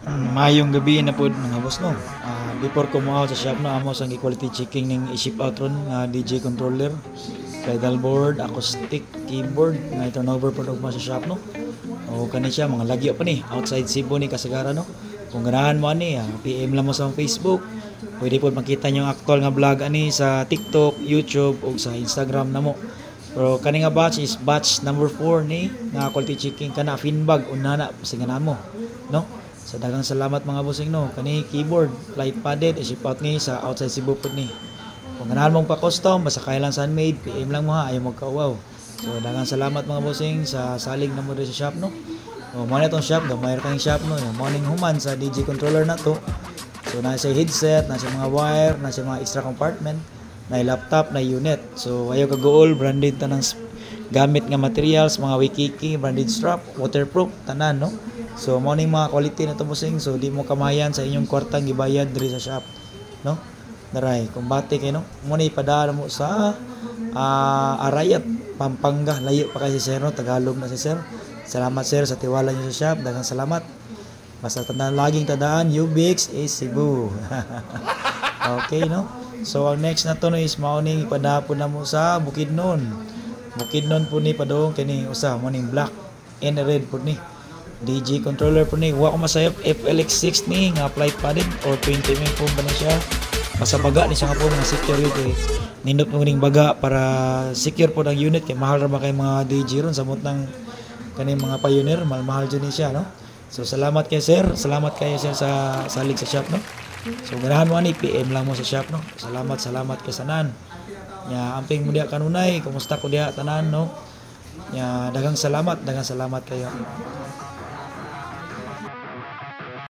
Mayong gabi na pod mga boss no. Before ko mo sa shop no amo sang quality checking ning i-ship out ron nga DJ controller, pedal board, acoustic, keyboard nga turnover pod og sa shop no. O kani siya mga lagyo pa ni outside Cebu ni kasagaran no. Kung ganahan mo ani, PM lang mo sa Facebook. Pwede pod makita niyo ang actual nga vlog ani sa TikTok, YouTube ug sa Instagram namo. Pero kani nga batch is batch number 4 ni nga quality checking kana Finbag unana singanan mo no. Sa daghang salamat mga bossing no. Kani keyboard, light padded, i-ship out ni sa outside Cebu pod ni. Kung ganahan mong pa-custom, basta kailan handmade, PM lang mo ha, ayaw magka-wow. So daghang salamat mga bossing sa salig na mo sa shop no. O mo na itong shop, gamay ra kang shop no. Morning human sa DJ controller na to. So na sa headset, na sa mga wire, na sa mga extra compartment, na laptop, na unit. So ayaw ka gool, branded tanang gamit nga materials, mga wikiki, branded strap, waterproof, tanan no. So morning mga quality na to bossing. So di mo kamayan sa inyong kwartang gibayad diri sa shop no. Daray, kumbate kay no. Mo ni ipadala mo sa Arayat, Pampanga, layo pa kay si Sir no, Tagalog na si Sir. Salamat sir sa tiwala niyo sa shop, daghang salamat. Basta laging tandaan, Ubix is Cebu. Okay no. So ang next na to no is morning ipadapon na mo sa Bukidnon. Bukidnon po ni padong kini usa morning black and red po ni. DJ controller po ni wa ko masayop FLX6 ni nga flight padded or 20mm po ba na siya. Basta baga ni siya nga po nga security. Nindot mo ning baga para secure po ang unit kay mahal ra ba kay mga DJ ron samot ng kaning mga pioneer mahal jud ni siya no. So salamat kay sir, salamat kayo sir sa salig sa shop no. So ganahan mo ani PM lang mo sa shop no. Salamat kay sanan. Ya amping mo diha kanunay, kumusta ko diha tanan no. Ya daghang salamat kayo.